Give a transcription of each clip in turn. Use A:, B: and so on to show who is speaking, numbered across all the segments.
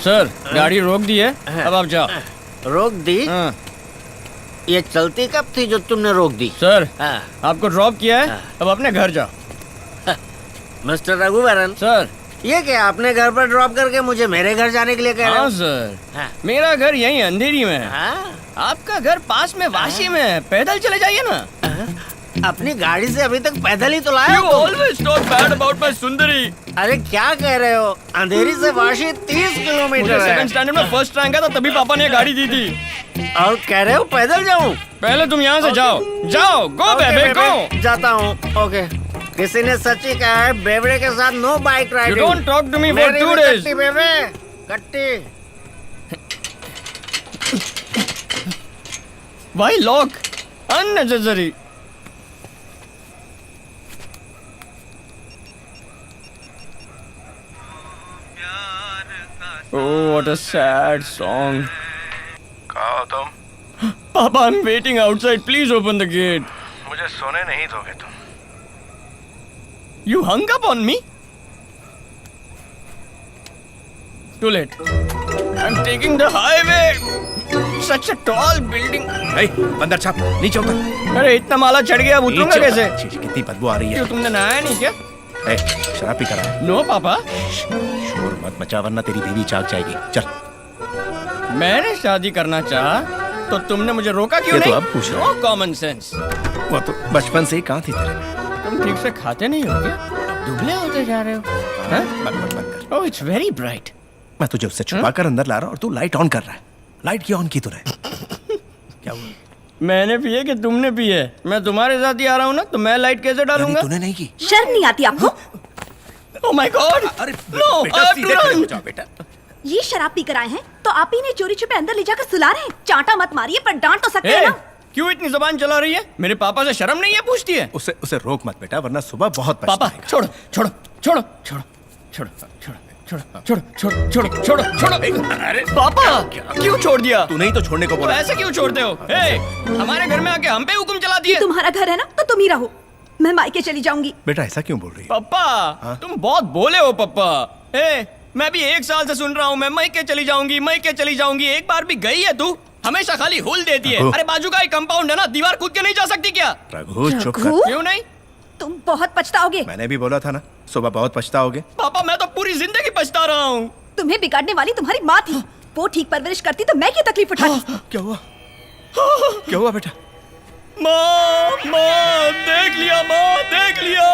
A: Sir गाड़ी रोक दी है, अब आप जाओ।
B: रोक दी?
A: हाँ।
B: ये चलती कब थी जो तुमने रोक दी?
A: सर
B: हाँ।
A: आपको ड्रॉप किया है, अब अपने घर जाओ।
B: मिस्टर रघुवरन
A: सर
B: ये क्या अपने घर पर ड्रॉप करके मुझे मेरे घर जाने के लिए कह रहे
A: हाँ
B: हो?
A: सर
B: हाँ।
A: मेरा घर यहीं अंधेरी में है।
B: हाँ?
A: आपका घर पास में वाशी में है, पैदल चले जाइए ना।
B: अपनी गाड़ी से अभी तक पैदल ही तो लाए
A: You
B: हो तुम।
A: always talk bad about my सुंदरी।
B: अरे क्या कह रहे हो? अंधेरी से वाशी 30
A: मुझे
B: किलोमीटर है।
A: सेकंड स्टैंडर्ड में फर्स्ट रैंक था, तभी पापा ने गाड़ी दी थी।
B: और कह रहे हो पैदल जाऊं?
A: पहले तुम यहाँ से जाओ, जाओ, गो
B: ओके,
A: बेबे गो।
B: जाता हूँ। ओके। किसी ने सच ही कहा है बेवड़े के साथ no bike
A: You
B: riding.
A: don't talk to me for
B: मेरी
A: 2
B: भी
A: days।
B: कट्टी बेबे, कट्टी।
A: Why lock? Unnecessary। Oh, what a sad song।
C: कहाँ हो तुम?
A: Papa, I'm waiting outside. Please open the gate।
C: मुझे सोने नहीं दोगे तुम।
A: You hung up on me? Too late। I'm taking the highway। Such a tall building।
C: अंदर छाप, नीचे उतर।
A: अरे इतना माला चढ़ गया, अब उतरूंगा कैसे?
C: कितनी बदबू आ रही है।
A: क्यों तुमने नहाया नहीं क्या?
C: शराब पी कर आया।
A: नो पापा,
C: शोर मत मचा वरना तेरी बीवी जाग जाएगी। चल।
A: मैंने शादी करना चाहा तो तुमने मुझे रोका क्यों
C: ये तो
A: नहीं?
C: अब पूछ रहा
A: नो कॉमन सेंस।
C: वो तो बचपन से ही कहाँ थी तेरे?
A: तुम ठीक से खाते नहीं हो क्या? दुबले होते जा रहे हो।
C: बंद कर।
A: Oh it's very bright.
C: मैं तुझे उससे छुपा कर अंदर ला रहा हूँ और तू लाइट ऑन कर रहा है। लाइट क्यों ऑन की तूने? क्या हुआ?
A: मैंने पिए कि तुमने पिए? मैं तुम्हारे साथ ही आ रहा हूँ ना, तो मैं लाइट कैसे डालूंगा?
C: तूने नहीं की।
D: शर्म नहीं आती आपको?
A: ओह माय गॉड,
C: अरे
A: नो
C: बेटा,
A: आई हैव
C: सीधे
A: टू
C: खड़े हो
A: रन।
C: जाओ बेटा।
D: ये शराब पी कर आए हैं तो आप ही ने चोरी छुपे अंदर ले जाकर सुला रहे हैं। चांटा मत मारिए, पर डांट तो सकते हैं ना।
A: क्यों इतनी जुबान चला रही है? मेरे पापा से शर्म नहीं है पूछती है?
C: उसे रोक मत बेटा वरना सुबह बहुत
A: पापा
C: पछताएगा।
A: छोड़ो छोड़ो छोड़ो छोड़ो छोड़ो छोड़ो छोड़ो छोड़ो छोड़ो छोड़ो छोड़ो छोड़ो। अरे पापा क्यों छोड़ दिया?
C: तूने ही तो छोड़ने को
A: तो
C: बोला।
A: ऐसे क्यों छोड़ते हो? हे, हमारे घर में आके हम पे हुक्म चला दिए।
D: तुम्हारा घर है ना, तो तुम ही रहो। मैं मायके चली जाऊंगी।
C: बेटा ऐसा क्यों बोल रही है?
A: पापा तुम बहुत बोले हो पापा। हे, मैं भी 1 साल से सुन रहा हूँ मैं मायके चली जाऊंगी, मायके चली जाऊंगी। एक बार भी गई है तू? हमेशा खाली हुल देती है।
C: रघु।
A: अरे बाजू का ही कंपाउंड है ना, दीवार कूद के नहीं जा सकती क्या?
C: रघु चुप
D: रघु?
C: कर।
A: क्यों नहीं?
D: तुम बहुत पछताओगे।
C: मैंने भी बोला था ना सुबह बहुत पछताओगे।
A: पापा मैं तो पूरी जिंदगी पछता रहा हूँ।
D: तुम्हें बिगाड़ने वाली तुम्हारी माँ थी। वो ठीक परवरिश करती तो मैं क्यों तकलीफ उठाती?
C: क्या हुआ? क्या हुआ बेटा?
A: माँ देख लिया, माँ देख लिया।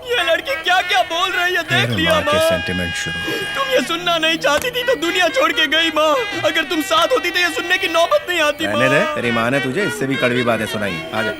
A: ये लड़की क्या क्या बोल रही है, देख लिया
C: माँ के
A: माँ।
C: सेंटिमेंट शुरू हो गए।
A: तुम ये सुनना नहीं चाहती थी तो दुनिया छोड़ के गई माँ। अगर तुम साथ होती तो ये सुनने की नौबत नहीं आती माँ।
C: रहने दे, तेरी माँ ने तुझे इससे भी कड़वी बातें सुनाई। आजा।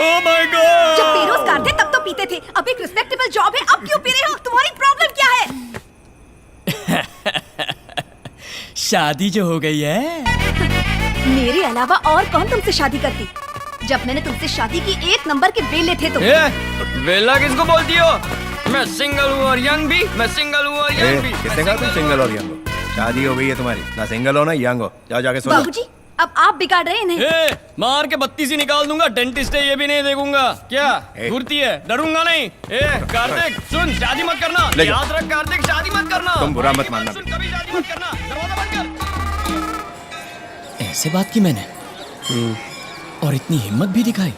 A: Oh my God.
D: जब बेरोजगार थे तब तो पीते थे, अब एक रिस्पेक्टेबल जॉब है, अब क्यों पी रहे हो? तुम्हारी प्रॉब्लम क्या है?
A: शादी जो हो गई है।
D: मेरे अलावा और कौन तुमसे शादी करती? जब मैंने तुमसे शादी की 1 नंबर के बेले थे तुम।
A: वेला किसको बोलती हो? मैं सिंगल हूँ और यंग भी। मैं सिंगल हूँ और यंग भी।
C: किसने कहा तुम सिंगल और यंग हो? शादी हो गई है तुम्हारी, ना सिंगल हो ना यंग हो। जाओ जाके सो जाओ।
D: बाबूजी अब आप बिगाड़ रहे हैं इन्हें।
A: मार के 32 ही निकाल दूंगा। डेंटिस्ट है ये भी नहीं देखूंगा। क्या घूरती है? डरूंगा नहीं। कार्तिक सुन, शादी मत करना।
C: ले जाओ।
A: याद रख कार्तिक, शादी मत करना।
C: तुम बुरा मत मानना।
A: सुन, कभी शादी मत करना। दरवाजा बंद कर। ऐसे बात की मैंने और इतनी हिम्मत भी दिखाई।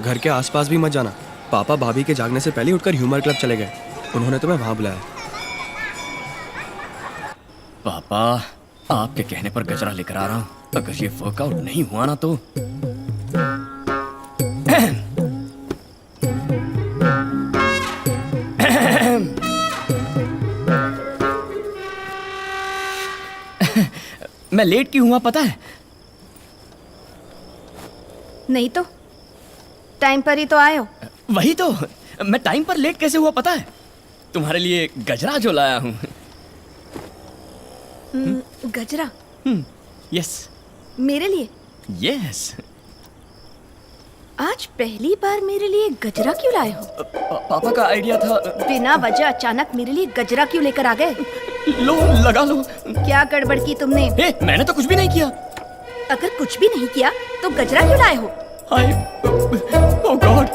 E: घर के आसपास भी मत जाना। पापा भाभी के जागने से पहले उठकर ह्यूमर क्लब चले गए। उन्होंने तुम्हें वहां बुलाया।
A: पापा आपके कहने पर गजरा लेकर आ रहा हूँ। अगर ये वर्कआउट नहीं हुआ ना तो मैं लेट क्यों हुआ पता है?
D: नहीं तो टाइम पर ही तो आए हो।
A: वही तो, मैं टाइम पर लेट कैसे हुआ पता है? तुम्हारे लिए गजरा जो लाया हूँ।
D: गजरा?
A: यस
D: मेरे लिए?
A: यस।
D: आज पहली बार मेरे लिए गजरा क्यों लाए हो?
A: पापा का आइडिया था।
D: बिना वजह अचानक मेरे लिए गजरा क्यों लेकर आ गए?
A: लो लगा लो।
D: क्या गड़बड़ की तुमने?
A: मैंने तो कुछ भी नहीं किया।
D: अगर कुछ भी नहीं किया तो गजरा क्यों लाए हो?
A: ओह गॉड,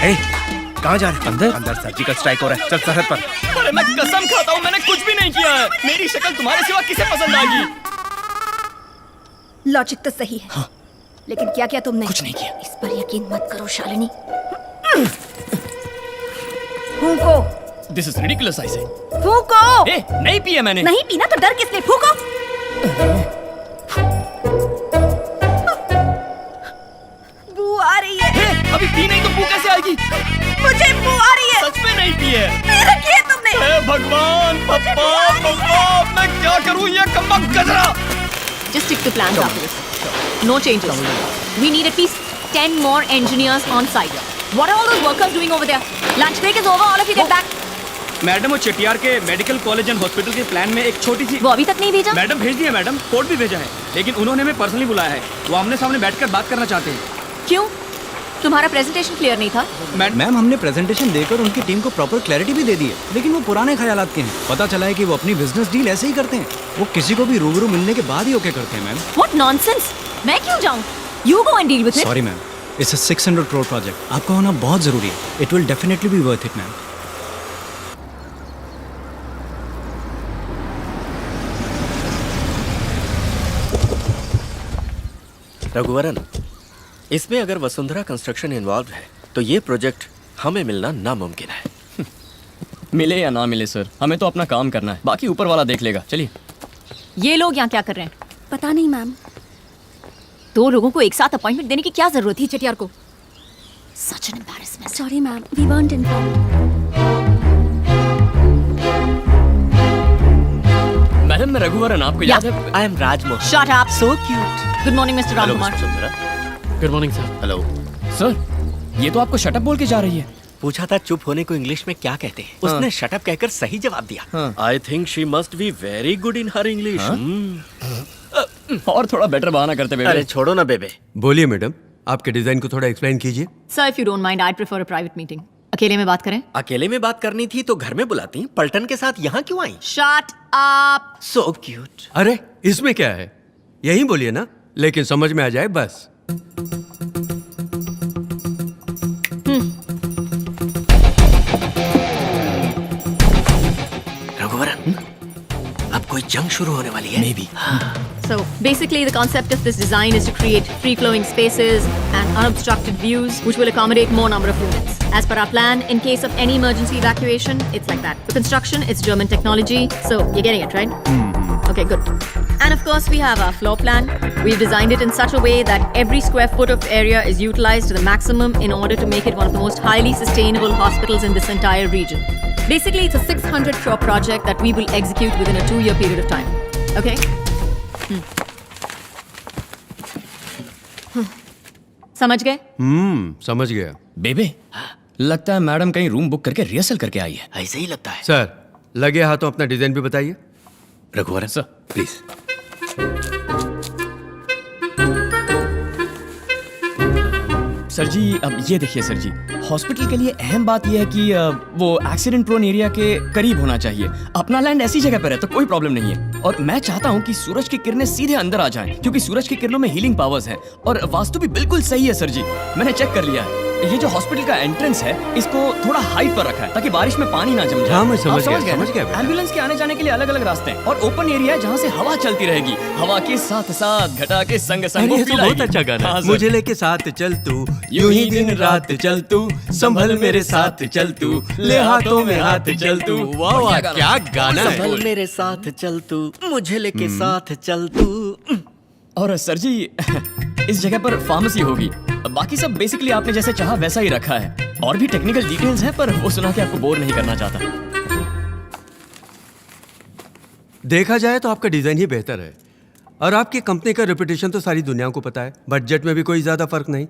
C: ए, कहाँ जा रहे? अंदर सर्जिकल स्ट्राइक हो रहा है। चल सरहद पर।
A: अरे मैं कसम खाता हूँ मैंने कुछ भी नहीं किया है। मेरी शक्ल तुम्हारे सिवा किसे पसंद आएगी?
D: लॉजिक तो सही है, हाँ। लेकिन क्या किया तुमने?
A: कुछ नहीं किया।
D: इस पर यकीन मत करो शालिनी। फूको।
A: This is ridiculous I say.
D: फूको।
A: ए, नहीं पिया मैंने।
D: नहीं पीना तो डर किसने? फूको। बू आ रही है।
A: ए, अभी पी नहीं तो बू कैसे आएगी?
D: मुझे बू आ रही है।
A: सच में नहीं पी है।
D: मेरा किया तुमने?
A: हे भगवान, पप्पा, मैं क्या करूं ये कम्बक गजरा?
F: Just stick to plans after this. No changes. We need at least 10 more engineers on site. What are all those workers doing over there? Lunch break is over. All of you get back.
A: Madam वो चेटियार के medical college and hospital के plan में एक छोटी सी
F: वो अभी तक नहीं भेजा?
A: मैडम भेज दिया मैडम, कोड भी भेजा है, लेकिन उन्होंने हमें पर्सनली बुलाया है। वो आमने सामने बैठकर बात करना चाहते हैं।
F: क्यों? तुम्हारा प्रेजेंटेशन क्लियर नहीं था?
G: मैम हमने प्रेजेंटेशन देकर उनकी टीम को प्रॉपर क्लैरिटी भी दे दी है, लेकिन वो पुराने ख्यालात के हैं। पता चला है कि वो अपनी बिजनेस डील ऐसे ही करते हैं, वो किसी को भी रूबरू मिलने के बाद ही ओके करते हैं। Ma'am
F: What nonsense! मैं क्यों जाऊँ? You go and deal with it.
G: Sorry ma'am, it's a 600 crore project, आपका होना बहुत जरूरी है। It will definitely be worth it ma'am.
H: Raghuvaran, इसमें अगर वसुंधरा कंस्ट्रक्शन इन्वॉल्व है तो ये प्रोजेक्ट हमें मिलना नामुमकिन है।
A: मिले या ना मिले सर, हमें तो अपना काम करना है, बाकी ऊपर वाला देख लेगा। चलिए।
F: ये लोग यहाँ क्या कर रहे हैं?
D: पता नहीं मैम।
F: 2 लोगों को एक साथ अपॉइंटमेंट देने की क्या जरूरत थी चेटियार को? Such an embarrassment.
D: Sorry ma'am, we weren't informed.
A: Madam मैं रघुवरन, आपको याद है?
H: I am Rajmohan.
F: Shut up.
H: So cute.
F: Good morning, Mr.
H: Hello
F: Ramkumar.
H: Mister Vasundhara.
A: Good morning sir.
H: Hello.
A: Sir ये तो आपको शटअप बोल के जा रही है।
H: पूछा था चुप होने को इंग्लिश में क्या कहते हैं, उसने शट अप कहकर सही जवाब दिया। I think she must be very good in her English.
A: और थोड़ा बेटर बहाना करते बेबे।
H: अरे छोड़ो ना बेबे।
I: बोलिए मैडम, आपके डिजाइन को थोड़ा एक्सप्लेन कीजिए।
F: Sir, if you don't mind, I'd prefer a private meeting. अकेले में बात करें?
H: अकेले में बात करनी थी तो घर में बुलाती, पलटन के साथ यहाँ क्यों आई?
F: Shut up.
H: So cute.
I: अरे इसमें क्या है, यही बोलिए ना, लेकिन समझ में आ जाए बस।
H: रघुवरन, अब कोई जंग शुरू होने वाली है। Maybe.
F: So basically the concept of this design is to create free-flowing spaces and unobstructed views which will accommodate more number of units. As per our plan, in case of any emergency evacuation, it's like that. For construction, it's German technology, so you're getting it, right? Okay, good. And of course, we have our floor plan. We've designed it in such a way that every square foot of area is utilized to the maximum in order to make it one of the most highly sustainable hospitals in this entire region. Basically, it's a 600 crore project that we will execute within a 2-year period of time. Okay? समझ गए?
I: समझ गया।
A: बेबे लगता है madam कहीं room book करके rehearsal करके आई है।
H: ऐसे ही लगता है।
I: सर लगे हाथों अपना डिजाइन भी बताइए।
H: Raghuvaran
A: sir
H: please.
A: सर जी अब ये देखिए सर जी, हॉस्पिटल के लिए अहम बात यह है कि वो एक्सीडेंट प्रोन एरिया के करीब होना चाहिए। अपना लैंड ऐसी जगह पर है तो कोई प्रॉब्लम नहीं है, और मैं चाहता हूँ कि सूरज की किरणें सीधे अंदर आ जाएं, क्योंकि सूरज की किरणों में हीलिंग पावर्स हैं, और वास्तु भी बिल्कुल सही है सर जी। मैंने चेक कर लिया है, ये जो हॉस्पिटल का एंट्रेंस है इसको थोड़ा हाइट पर रखा है ताकि बारिश में पानी ना जम जाए।
I: हाँ, मैं
A: आप
I: समझ
A: गए
I: गया
A: ना? एम्बुलेंस के आने जाने के लिए अलग अलग रास्ते हैं, और ओपन एरिया है जहाँ से हवा चलती रहेगी। हवा के साथ साथ घटा के संग संग वो
I: ये तो
A: पिलाएगी।
I: बहुत अच्छा गाना
A: हाँ,
I: है।
A: सर।
I: मुझे लेके साथ चल तू, यूं ही दिन रात चल तू, संभल मेरे साथ चल तू, ले हाथों में हाथ चल तू। वाह वाह क्या गाना है।
H: संभल मेरे साथ चल तू, मुझे लेके साथ चल तू।
A: और सर जी इस जगह पर फार्मेसी होगी, बाकी सब बेसिकली आपने जैसे चाहा वैसा ही रखा है। और भी टेक्निकल डिटेल्स हैं पर वो सुना के आपको बोर नहीं करना चाहता।
I: देखा जाए तो आपका डिजाइन ही बेहतर है, और आपकी कंपनी का रेपुटेशन तो सारी दुनिया को पता है। बजट में भी कोई ज्यादा फर्क नहीं।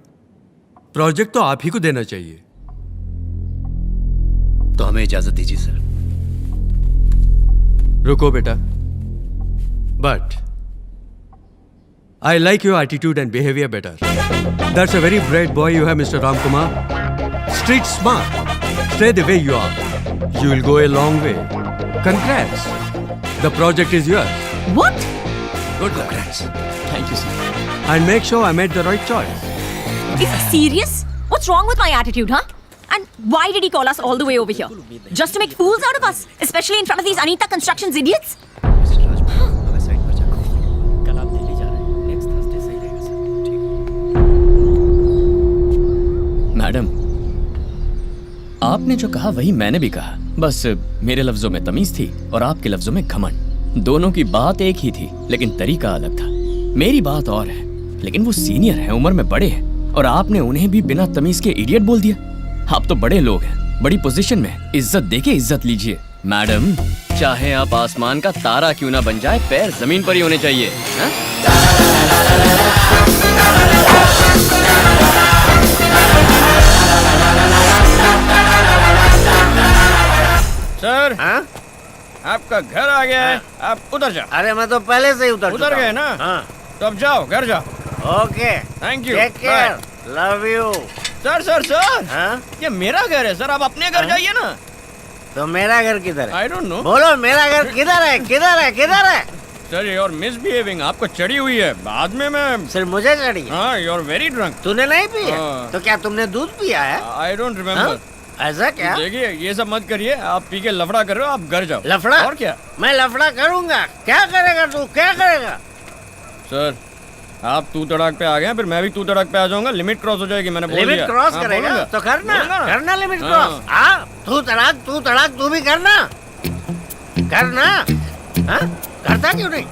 I: प्रोजेक्ट तो आप ही को देना चाहिए।
H: तो हमें इजाजत दीजिए सर।
I: रुको बेटा, but I like your attitude and behavior better. That's a very bright boy you have, Mr. Ramkumar. Street smart. Stay the way you are. You will go a long way. Congrats. The project is yours.
F: What?
I: Good congrats.
A: Thank you sir.
I: And make sure I made the right choice.
F: Is he serious? What's wrong with my attitude, huh? And why did he call us all the way over here? Just to make fools out of us, especially in front of these Anita Constructions idiots?
H: कल आप दिल्ली जा रहे हैं, next Thursday सही रहेगा sir.
A: Madam, आपने जो कहा वही मैंने भी कहा, बस मेरे लफ्जों में तमीज थी और आपके लफ्जों में घमंड। दोनों की बात एक ही थी लेकिन तरीका अलग था। मेरी बात और है, लेकिन वो सीनियर है, उम्र में बड़े हैं, और आपने उन्हें भी बिना तमीज के इडियट बोल दिया। आप तो बड़े लोग हैं, बड़ी पोजीशन में हैं, इज्जत देके इज्जत लीजिए। मैडम, चाहे आप आसमान का तारा क्यों ना बन जाए, पैर जमीन पर ही होने चाहिए। हा?
B: सर, हाँ?
A: आपका घर आ गया है, आप उधर जाओ।
B: अरे मैं तो पहले से ही उतर
A: उतर गए ना?
B: हाँ।
A: तो अब जाओ, घर जाओ।
B: Okay,
A: thank you,
B: take care, love you.
A: Sir sir sir,
B: हाँ?
A: ये मेरा घर है सर, आप अपने घर जाइए ना।
B: तो मेरा घर किधर है?
A: I don't know.
B: बोलो मेरा घर किधर है, किधर है, किधर है?
A: सर यू आर मिसबिहेविंग, आपको चढ़ी हुई है। बाद में मैं
B: सिर्फ मुझे चढ़ी?
A: हाँ, यू आर वेरी ड्रंक।
B: तूने नहीं पिया?
A: हाँ।
B: तो क्या तुमने दूध पिया है?
A: I don't remember.
B: ऐसा क्या?
A: देखिए, ये सब मत करिए, आप पी के लफड़ा कर रहे हो, आप घर जाओ।
B: लफड़ा?
A: और क्या?
B: मैं लफड़ा करूंगा। क्या करेगा तू, क्या करेगा?
A: सर, आप तू तड़ाक पे आ गए, फिर मैं भी तू तड़ाक पे आ जाऊंगा। लिमिट क्रॉस हो जाएगी, मैंने बोल दिया।
B: लिमिट क्रॉस
A: हाँ,
B: करेगा
A: बोलूंगा।
B: तो करना,
A: बोलूंगा ना।
B: करना लिमिट
A: हाँ।
B: क्रॉस। हाँ, तू तड़ाक तू भी करना, करना। हाँ? करता क्यों नहीं?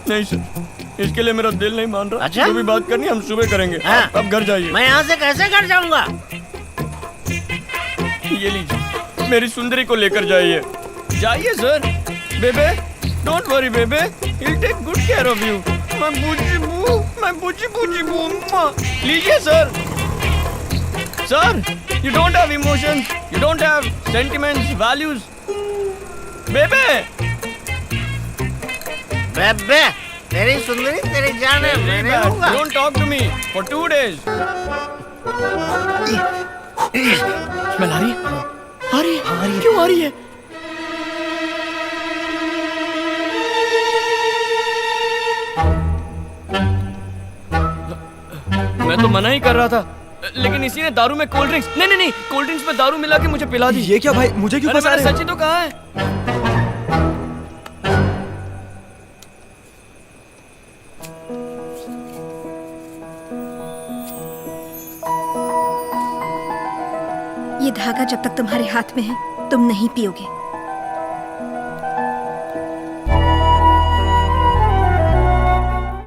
A: नहीं सर, इसके लिए मेरा दिल नहीं मान रहा।
B: अच्छा?
A: जो भी बात करनी हम सुबह करेंगे।
B: हाँ।
A: अब घर जाइए।
B: मैं यहाँ से कैसे घर जाऊंगा?
A: ये लीजिए, मेरी सुंदरी को लेकर जाइए। जाइए सर। बेबे, डोंट वरी बेबे, he'll take good care of you. मैं बूची बू। लीजिए sir. Sir, you don't have emotions, you don't have sentiments, values. बेबे,
B: बेबे, तेरी सुंदरी तेरी जान है, मैं नहीं लूंगा।
A: don't talk to me for 2 days. Smell आ रही है? आ रही है? क्यों आ रही है? मैं तो मना ही कर रहा था, लेकिन इसी ने दारू में कोल्ड ड्रिंक्स, नहीं, कोल्ड ड्रिंक्स में दारू मिला के मुझे पिला दी।
E: ये क्या भाई, मुझे क्यों
A: अरे
E: फंसा
A: मैंने
E: रहे
A: सच ही तो कहा है।
D: ये धागा जब तक तुम्हारे हाथ में है, तुम नहीं पियोगे।